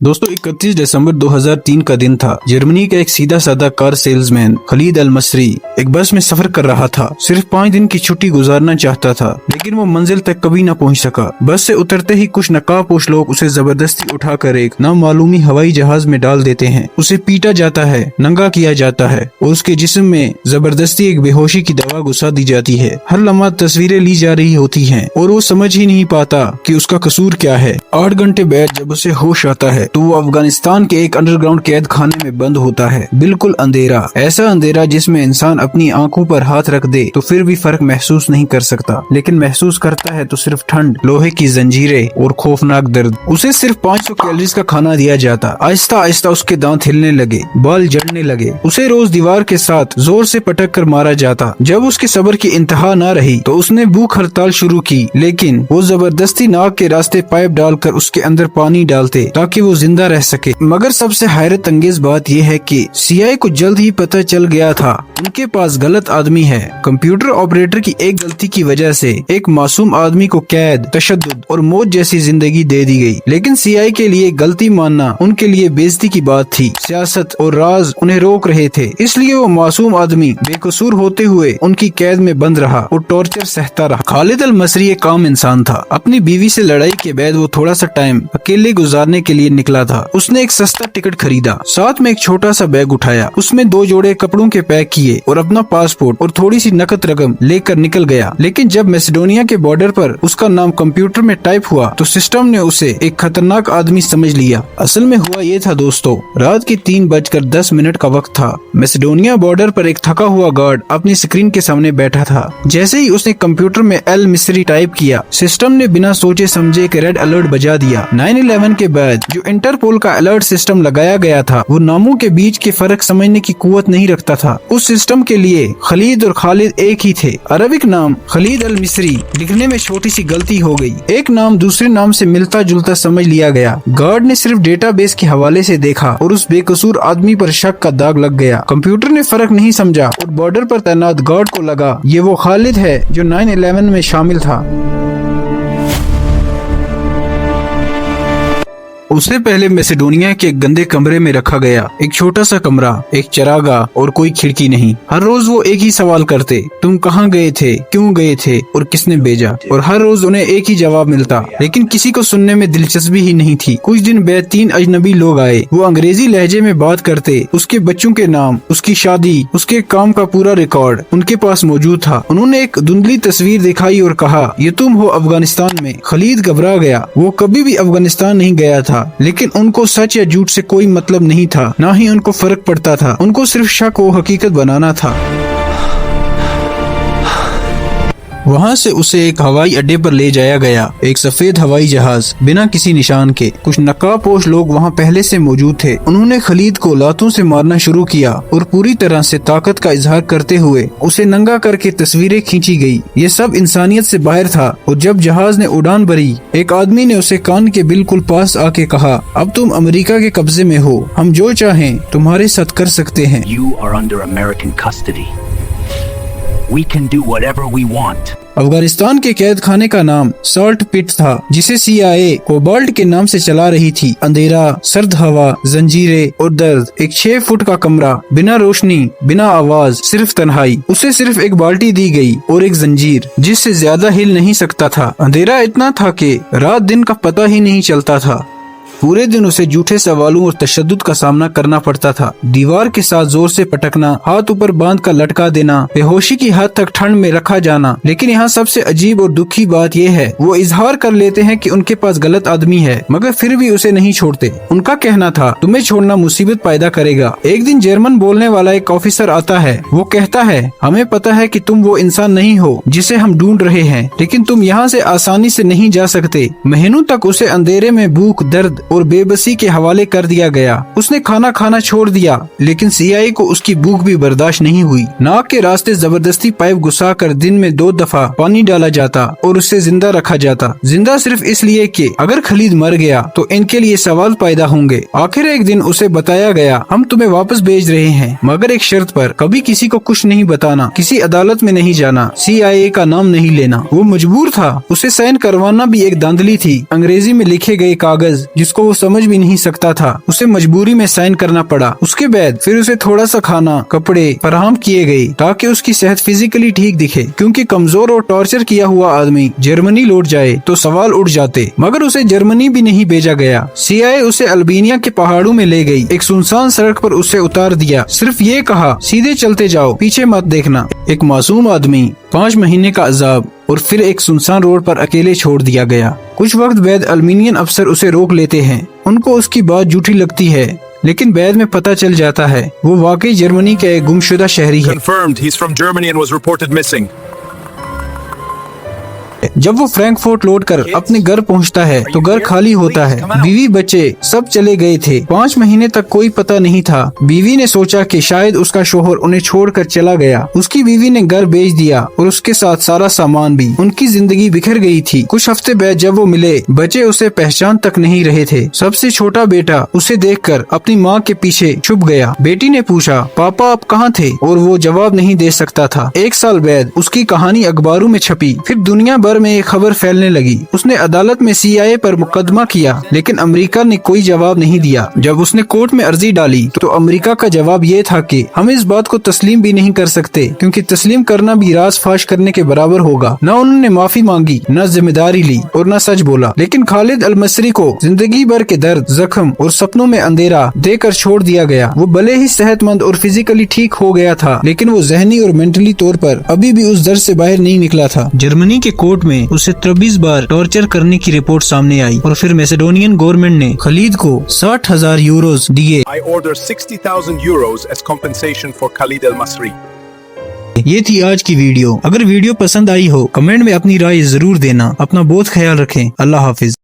दोस्तों 31 दिसंबर 2003 का दिन था। जर्मनी का एक सीधा साधा कार सेल्समैन खलीद अल मसरी एक बस में सफर कर रहा था। सिर्फ 5 दिन की छुट्टी गुजारना चाहता था, लेकिन वो मंजिल तक कभी न पहुंच सका। बस से उतरते ही कुछ नकाबपोश लोग उसे जबरदस्ती उठाकर एक नामालूमी हवाई जहाज में डाल देते हैं। उसे पीटा जाता है, नंगा किया जाता है और उसके जिस्म में जबरदस्ती एक बेहोशी की दवा घुसा दी जाती है। हर लम्हा तस्वीरें ली जा रही होती हैं और वो समझ ही नहीं पाता कि उसका कसूर क्या है। 8 घंटे बाद जब उसे होश आता है तो वो अफगानिस्तान के एक अंडरग्राउंड कैद खाने में बंद होता है। बिल्कुल अंधेरा, ऐसा अंधेरा जिसमें इंसान अपनी आंखों पर हाथ रख दे तो फिर भी फर्क महसूस नहीं कर सकता, लेकिन महसूस करता है तो सिर्फ ठंड, लोहे की जंजीरें और खौफनाक दर्द। उसे सिर्फ 500 कैलोरीज का खाना दिया जाता। आहिस्ता आहिस्ता उसके दांत हिलने लगे, बाल जड़ने लगे। उसे रोज दीवार के साथ जोर से पटक कर मारा जाता। जब उसके सब्र की इंतहा न रही तो उसने भूख हड़ताल शुरू की, लेकिन वो जबरदस्ती नाक के रास्ते पाइप डालकर उसके अंदर पानी डालते ताकि वो जिंदा रह सके। मगर सबसे हैरत अंगेज बात यह है कि सीआईए को जल्द ही पता चल गया था उनके पास गलत आदमी है। कंप्यूटर ऑपरेटर की एक गलती की वजह से एक मासूम आदमी को कैद, तशद्दुद और मौत जैसी जिंदगी दे दी गई। लेकिन सीआईए के लिए गलती मानना उनके लिए बेइज्जती की बात थी। सियासत और राज उन्हें रोक रहे थे, इसलिए वो मासूम आदमी बेकसूर होते हुए उनकी कैद में बंद रहा और टॉर्चर सहता रहा। खालिद अल मसरी एक काम इंसान था। अपनी बीवी से लड़ाई के बाद वो थोड़ा सा टाइम अकेले गुजारने के लिए निकला था। उसने एक सस्ता टिकट खरीदा, साथ में एक छोटा सा बैग उठाया, उसमें 2 जोड़े कपड़ों के पैक किए और अपना पासपोर्ट और थोड़ी सी नकद रकम लेकर निकल गया। लेकिन जब मैसेडोनिया के बॉर्डर पर उसका नाम कंप्यूटर में टाइप हुआ तो सिस्टम ने उसे एक खतरनाक आदमी समझ लिया। असल में हुआ ये था दोस्तों, रात के 3:10 का वक्त था। मैसेडोनिया बॉर्डर पर एक थका हुआ गार्ड अपनी स्क्रीन के सामने बैठा था। जैसे ही उसने कंप्यूटर में एल मिस्री टाइप किया, सिस्टम ने बिना सोचे समझे एक रेड अलर्ट बजा दिया। 9/11 के बाद जो इंटरपोल का अलर्ट सिस्टम लगाया गया था वो नामों के बीच के फर्क समझने की कुव्वत नहीं रखता था। उस सिस्टम के लिए खलीद और खालिद एक ही थे। अरबिक नाम खलीद अल मिस्री, लिखने में छोटी सी गलती हो गई, एक नाम दूसरे नाम से मिलता जुलता समझ लिया गया। गार्ड ने सिर्फ डेटाबेस के हवाले से देखा और उस बेकसूर आदमी पर शक का दाग लग गया। कंप्यूटर ने फर्क नहीं समझा और बॉर्डर पर तैनात गार्ड को लगा ये वो खालिद है जो 9/11 में शामिल था। उससे पहले मैसेडोनिया के एक गंदे कमरे में रखा गया। एक छोटा सा कमरा, एक चरागा और कोई खिड़की नहीं। हर रोज वो एक ही सवाल करते, तुम कहाँ गए थे, क्यों गए थे और किसने भेजा? और हर रोज उन्हें एक ही जवाब मिलता, लेकिन किसी को सुनने में दिलचस्पी ही नहीं थी। कुछ दिन बाद 3 अजनबी लोग आए। वो अंग्रेजी लहजे में बात करते। उसके बच्चों के नाम, उसकी शादी, उसके काम का पूरा रिकॉर्ड उनके पास मौजूद था। उन्होंने एक धुंधली तस्वीर दिखाई और कहा, ये तुम हो अफगानिस्तान में। खलीद घबरा गया। वो कभी भी अफगानिस्तान नहीं गया था, लेकिन उनको सच या झूठ से कोई मतलब नहीं था, ना ही उनको फर्क पड़ता था। उनको सिर्फ शक को हकीकत बनाना था। वहाँ से उसे एक हवाई अड्डे पर ले जाया गया। एक सफेद हवाई जहाज बिना किसी निशान के। कुछ नकाबपोश लोग वहाँ पहले से मौजूद थे। उन्होंने खलीद को लातों से मारना शुरू किया और पूरी तरह से ताकत का इजहार करते हुए उसे नंगा करके तस्वीरें खींची गई। ये सब इंसानियत से बाहर था। और जब जहाज ने उड़ान भरी, एक आदमी ने उसे कान के बिल्कुल पास आके कहा, अब तुम अमेरिका के कब्जे में हो, हम जो चाहें तुम्हारे साथ कर सकते हैं। You are under American custody. We can do whatever we want. Afghanistan के कैद खाने का नाम सॉल्ट पिट था, जिसे सीआईए कोबाल्ट के नाम से चला रही थी। अंधेरा, सर्द हवा, जंजीरें और दर्द। एक 6 फुट का कमरा, बिना रोशनी, बिना आवाज, सिर्फ तन्हाई। उसे सिर्फ एक बाल्टी दी गई और एक जंजीर, जिससे ज्यादा हिल नहीं सकता था। अंधेरा इतना था कि रात दिन का पता ही नहीं चलता था। पूरे दिन उसे झूठे सवालों और तशद्दुद का सामना करना पड़ता था। दीवार के साथ जोर से पटकना, हाथ ऊपर बांध कर लटका देना, बेहोशी की हद तक ठंड में रखा जाना। लेकिन यहाँ सबसे अजीब और दुखी बात यह है, वो इजहार कर लेते हैं कि उनके पास गलत आदमी है, मगर फिर भी उसे नहीं छोड़ते। उनका कहना था, तुम्हें छोड़ना मुसीबत पैदा करेगा। एक दिन जर्मन बोलने वाला एक ऑफिसर आता है। वो कहता है, हमें पता है कि तुम वो इंसान नहीं हो जिसे हम ढूंढ रहे हैं, लेकिन तुम यहाँ से आसानी से नहीं जा सकते। महीनों तक उसे अंधेरे में भूख, दर्द और बेबसी के हवाले कर दिया गया। उसने खाना खाना छोड़ दिया, लेकिन सीआईए को उसकी भूख भी बर्दाश्त नहीं हुई। नाक के रास्ते जबरदस्ती पाइप घुसाकर दिन में 2 दफा पानी डाला जाता और उसे जिंदा रखा जाता। जिंदा सिर्फ इसलिए कि अगर खलीद मर गया तो इनके लिए सवाल पैदा होंगे। आखिर एक दिन उसे बताया गया, हम तुम्हें वापस भेज रहे हैं, मगर एक शर्त पर, कभी किसी को कुछ नहीं बताना, किसी अदालत में नहीं जाना, सीआईए का नाम नहीं लेना। वो मजबूर था। उसे साइन करवाना भी एक धांधली थी। अंग्रेजी में लिखे गए कागज जिसको को वो समझ भी नहीं सकता था। उसे मजबूरी में साइन करना पड़ा। उसके बाद फिर उसे थोड़ा सा खाना, कपड़े फराहम किए गए ताकि उसकी सेहत फिजिकली ठीक दिखे, क्योंकि कमजोर और टॉर्चर किया हुआ आदमी जर्मनी लौट जाए तो सवाल उठ जाते। मगर उसे जर्मनी भी नहीं भेजा गया। CIA उसे अल्बानिया के पहाड़ों में ले गई। एक सुनसान सड़क पर उसे उतार दिया। सिर्फ ये कहा, सीधे चलते जाओ, पीछे मत देखना। एक मासूम आदमी, 5 महीने का अजाब, और फिर एक सुनसान रोड पर अकेले छोड़ दिया गया। कुछ वक्त बाद अल्मीनियन अफसर उसे रोक लेते हैं। उनको उसकी बात झूठी लगती है, लेकिन बाद में पता चल जाता है वो वाकई जर्मनी का एक गुमशुदा शहरी है। Confirmed, he's from Germany and was reported missing. जब वो फ्रैंकफर्ट लौट कर अपने घर पहुंचता है तो घर खाली होता है। बीवी बच्चे सब चले गए थे। 5 महीने तक कोई पता नहीं था। बीवी ने सोचा कि शायद उसका शोहर उन्हें छोड़कर चला गया। उसकी बीवी ने घर बेच दिया और उसके साथ सारा सामान भी। उनकी जिंदगी बिखर गई थी। कुछ हफ्ते बाद जब वो मिले, बच्चे उसे पहचान तक नहीं रहे थे। सबसे छोटा बेटा उसे देखकर अपनी माँ के पीछे छुप गया। बेटी ने पूछा, पापा आप कहाँ थे? और वो जवाब नहीं दे सकता था। 1 साल बाद उसकी कहानी अखबारों में छपी। फिर दुनिया भर में एक खबर फैलने लगी। उसने अदालत में CIA पर मुकदमा किया, लेकिन अमेरिका ने कोई जवाब नहीं दिया। जब उसने कोर्ट में अर्जी डाली तो अमेरिका का जवाब ये था कि हम इस बात को तस्लीम भी नहीं कर सकते, क्योंकि तस्लीम करना भी राज फाश करने के बराबर होगा। न उन्होंने माफी मांगी, न जिम्मेदारी ली और न सच बोला। लेकिन खालिद अल मसरी को जिंदगी भर के दर्द, जख्म और सपनों में अंधेरा देकर छोड़ दिया गया। वो भले ही सेहतमंद और फिजिकली ठीक हो गया था, लेकिन वो जहनी और मेंटली तौर पर अभी भी उस दर्द से बाहर नहीं निकला था। जर्मनी के कोर्ट में उसे 23 बार टॉर्चर करने की रिपोर्ट सामने आई और फिर मैसेडोनियन गवर्नमेंट ने खलीद को 60,000 यूरोज दिए। I order 60,000 euros as compensation for Khalid al-Masri. ये थी आज की वीडियो। अगर वीडियो पसंद आई हो, कमेंट में अपनी राय जरूर देना। अपना बहुत ख्याल रखें। अल्लाह हाफिज।